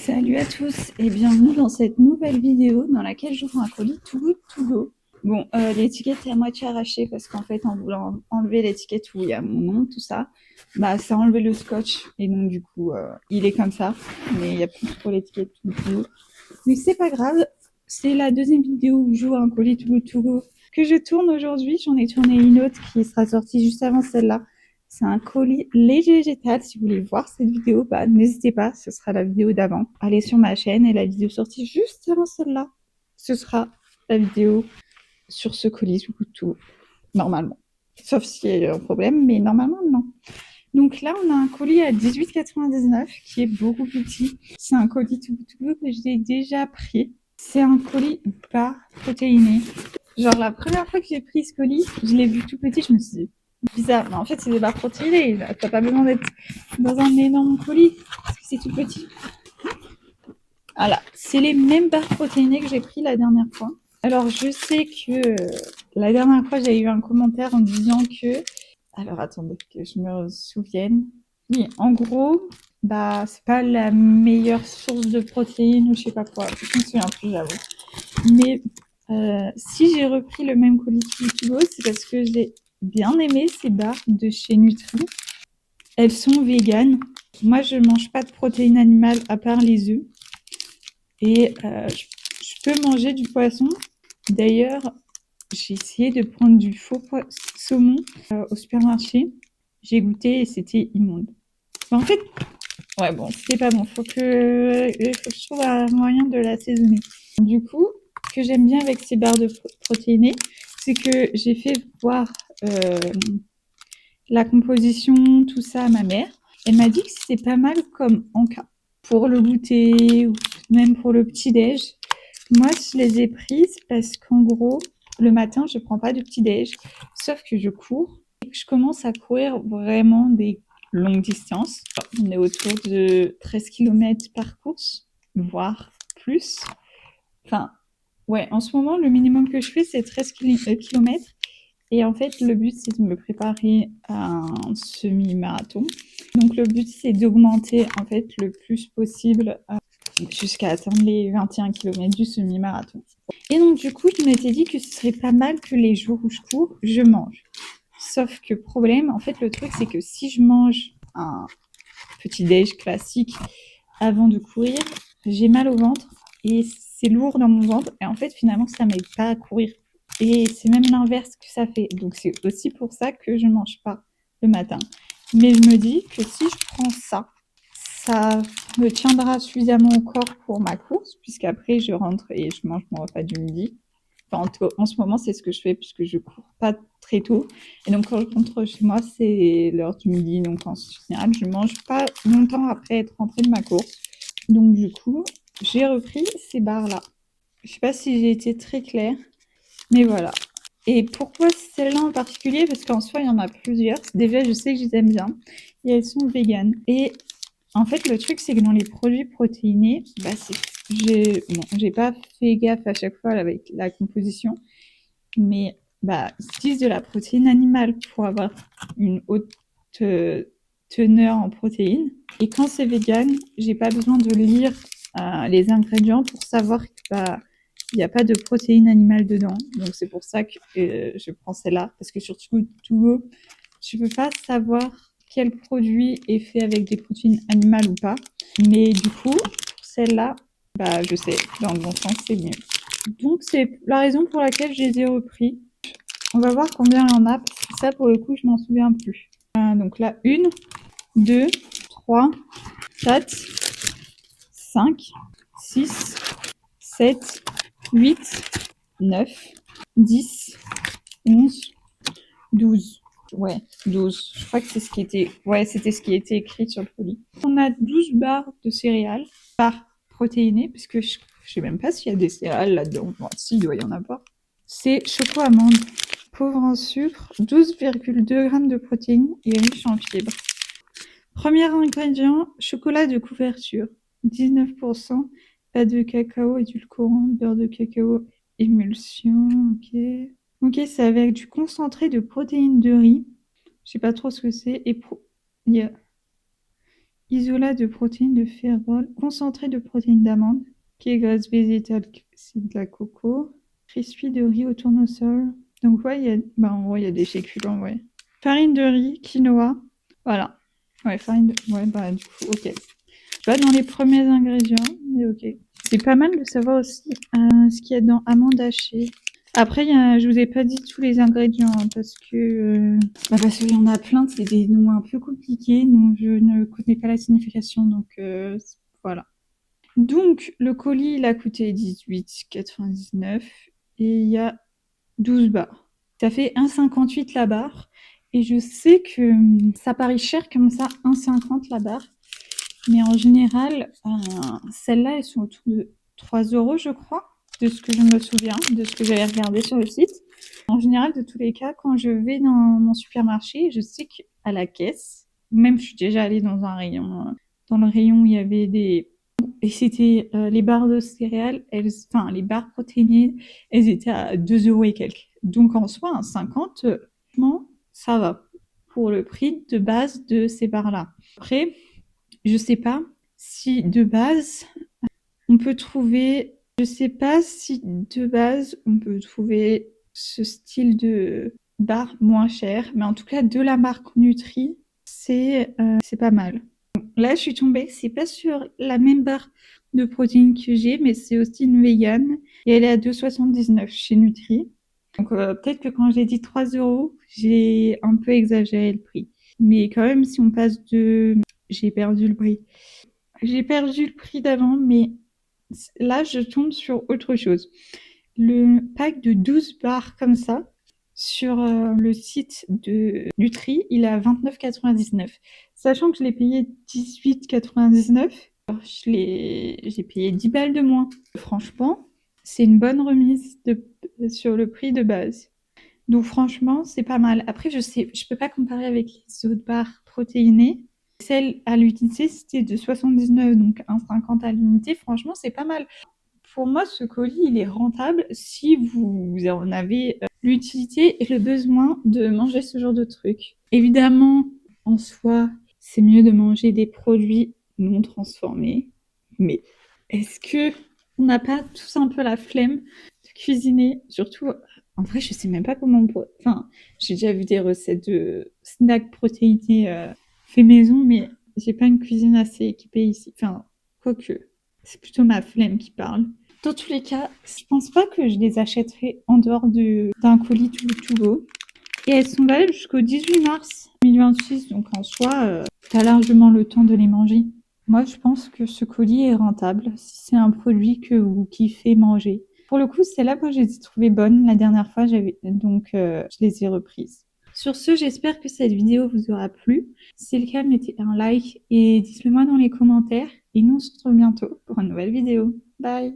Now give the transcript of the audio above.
Salut à tous et bienvenue dans cette nouvelle vidéo dans laquelle j'ouvre un colis Too Good To Go. Bon, l'étiquette est à moitié arrachée parce qu'en fait, en voulant enlever l'étiquette où il y a mon nom, tout ça, bah ça a enlevé le scotch et donc du coup, il est comme ça, mais il n'y a plus trop l'étiquette Too Good To Go. Mais c'est pas grave, c'est la deuxième vidéo où j'ouvre un colis Too Good To Go que je tourne aujourd'hui. J'en ai tourné une autre qui sera sortie juste avant celle-là. C'est un colis léger végétal. Si vous voulez voir cette vidéo, bah, n'hésitez pas, ce sera la vidéo d'avant. Allez sur ma chaîne et la vidéo sortie juste avant celle-là, ce sera la vidéo sur ce colis ou tout, normalement. Sauf s'il y a eu un problème, mais normalement, non. Donc là, on a un colis à 18,99 qui est beaucoup plus petit. C'est un colis tout que j'ai déjà pris. C'est un colis bas protéiné. Genre, la première fois que j'ai pris ce colis, je l'ai vu tout petit, je me suis dit, bizarre. Mais en fait, c'est des barres protéinées. T'as pas besoin d'être dans un énorme colis parce que c'est tout petit. Voilà, c'est les mêmes barres protéinées que j'ai pris la dernière fois. Alors, je sais que la dernière fois, j'ai eu un commentaire en disant que... Alors, attendez que je me souvienne. Oui, en gros, bah, c'est pas la meilleure source de protéines ou je sais pas quoi. Je me souviens plus, j'avoue. Mais si j'ai repris le même colis Kibo, c'est parce que j'ai bien aimé ces barres de chez Nutri. Elles sont véganes. Moi, je mange pas de protéines animales à part les œufs. Et je peux manger du poisson. D'ailleurs, j'ai essayé de prendre du faux saumon au supermarché. J'ai goûté et c'était immonde. Mais en fait, ouais, bon, c'était pas bon. Faut que je trouve un moyen de l'assaisonner. Du coup, ce que j'aime bien avec ces barres de protéinées, c'est que j'ai fait voir la composition, tout ça à ma mère. Elle m'a dit que c'était pas mal comme en cas pour le goûter ou même pour le petit-déj. Moi, je les ai prises parce qu'en gros, le matin, je prends pas de petit-déj, sauf que je cours. Et que je commence à courir vraiment des longues distances. On est autour de 13 km par course, voire plus. Enfin, ouais, en ce moment, le minimum que je fais, c'est 13 km. Et en fait, le but, c'est de me préparer à un semi-marathon. Donc, le but, c'est d'augmenter, en fait, le plus possible jusqu'à atteindre les 21 km du semi-marathon. Et donc, du coup, je m'étais dit que ce serait pas mal que les jours où je cours, je mange. Sauf que problème, en fait, le truc, c'est que si je mange un petit déj classique avant de courir, j'ai mal au ventre et c'est lourd dans mon ventre. Et en fait, finalement, ça m'aide pas à courir. Et c'est même l'inverse que ça fait. Donc, c'est aussi pour ça que je mange pas le matin. Mais je me dis que si je prends ça, ça me tiendra suffisamment au corps pour ma course, puisqu'après, je rentre et je mange mon repas du midi. Enfin, en ce moment, c'est ce que je fais puisque je cours pas très tôt. Et donc, quand je rentre chez moi, c'est l'heure du midi. Donc, en général, je mange pas longtemps après être rentrée de ma course. Donc, du coup, j'ai repris ces barres-là. Je sais pas si j'ai été très claire, mais voilà. Et pourquoi celle-là en particulier? Parce qu'en soi, il y en a plusieurs. Déjà, je sais que je les aime bien. Et elles sont véganes. Et en fait, le truc, c'est que dans les produits protéinés, bah, j'ai pas fait gaffe à chaque fois avec la composition, mais bah, ils utilisent de la protéine animale pour avoir une haute teneur en protéines. Et quand c'est vegan, j'ai pas besoin de lire les ingrédients pour savoir que bah, il n'y a pas de protéines animales dedans. Donc c'est pour ça que je prends celle-là, parce que sur Too Go, je peux pas savoir quel produit est fait avec des protéines animales ou pas. Mais du coup, pour celle-là, bah, je sais, dans le bon sens, c'est mieux. Donc, c'est la raison pour laquelle je les ai repris. On va voir combien il y en a, parce que ça, pour le coup, je m'en souviens plus. Donc là, 1, 2, 3, 4, 5, 6, 7, 8, 9, 10, 11, 12. Ouais, 12. Je crois que c'est ce qui était... Ouais, c'était ce qui était écrit sur le colis. On a 12 barres de céréales par protéinées, parce que je sais même pas s'il y a des céréales là-dedans. Bon, si, il doit y en avoir. C'est choco-amande. Pauvre en sucre, 12,2 grammes de protéines et riche en fibres. Premier ingrédient, chocolat de couverture. 19%, pas de cacao édulcorant, beurre de cacao, émulsion, ok. Ok, c'est avec du concentré de protéines de riz. Je sais pas trop ce que c'est. Et isolat de protéines de férol, concentré de protéines d'amande, qui est graisse végétale, c'est de la coco, crispy de riz au tournesol. Donc ouais, en gros, il y a des féculents, ouais. Farine de riz, quinoa, voilà. Ouais, ouais, du coup, ok. Pas dans les premiers ingrédients, mais ok. C'est pas mal de savoir aussi ce qu'il y a dans amandes hachées. Après, je vous ai pas dit tous les ingrédients parce qu'il y en a plein, c'est des noms un peu compliqués, donc je ne connais pas la signification, donc voilà. Donc, le colis, il a coûté 18,99 et il y a 12 barres. Ça fait 1,58 la barre. Et je sais que ça paraît cher comme ça, 1,50 la barre. Mais en général, celles-là, elles sont autour de 3 euros, je crois, de ce que je me souviens, de ce que j'avais regardé sur le site. En général, de tous les cas, quand je vais dans mon supermarché, je sais qu'à la caisse, même je suis déjà allée dans un rayon, dans le rayon où il y avait et c'était les barres de céréales, les barres protéinées, elles étaient à 2 euros et quelques. Donc en soi, un 50, franchement, ça va pour le prix de base de ces barres-là. Après, je sais pas si de base on peut trouver, je sais pas si de base on peut trouver ce style de barre moins cher, mais en tout cas de la marque Nutri, c'est pas mal. Là, je suis tombée, c'est pas sur la même barre de protéines que j'ai, mais c'est aussi une vegan et elle est à 2,79 chez Nutri. Donc peut-être que quand j'ai dit 3 euros, j'ai un peu exagéré le prix. Mais quand même, si on passe de... J'ai perdu le prix. J'ai perdu le prix d'avant, mais là, je tombe sur autre chose. Le pack de 12 barres comme ça, sur le site de Nutri, il est à 29,99. Sachant que je l'ai payé 18,99, j'ai payé 10 balles de moins. Franchement, c'est une bonne remise sur le prix de base. Donc franchement, c'est pas mal. Après, je peux pas comparer avec les autres barres protéinées. Celle à l'unité, c'était de 79, donc 1,50 à l'unité. Franchement, c'est pas mal. Pour moi, ce colis, il est rentable si vous en avez l'utilité et le besoin de manger ce genre de trucs. Évidemment, en soi, c'est mieux de manger des produits non transformés. Mais est-ce que on n'a pas tous un peu la flemme de cuisiner? Surtout, en vrai, je sais même pas comment on pourrait... Enfin, j'ai déjà vu des recettes de snacks protéinés fait maison, mais j'ai pas une cuisine assez équipée ici. Enfin, quoique, c'est plutôt ma flemme qui parle. Dans tous les cas, je pense pas que je les achèterai en dehors d'un colis to go. Et elles sont valables jusqu'au 18 mars 2026, donc en soi, t'as largement le temps de les manger. Moi, je pense que ce colis est rentable si c'est un produit que vous kiffez manger. Pour le coup, celles-là, moi, je les ai trouvées bonnes la dernière fois, donc je les ai reprises. Sur ce, j'espère que cette vidéo vous aura plu. Si c'est le cas, mettez un like et dites-le moi dans les commentaires. Et nous, on se retrouve bientôt pour une nouvelle vidéo. Bye!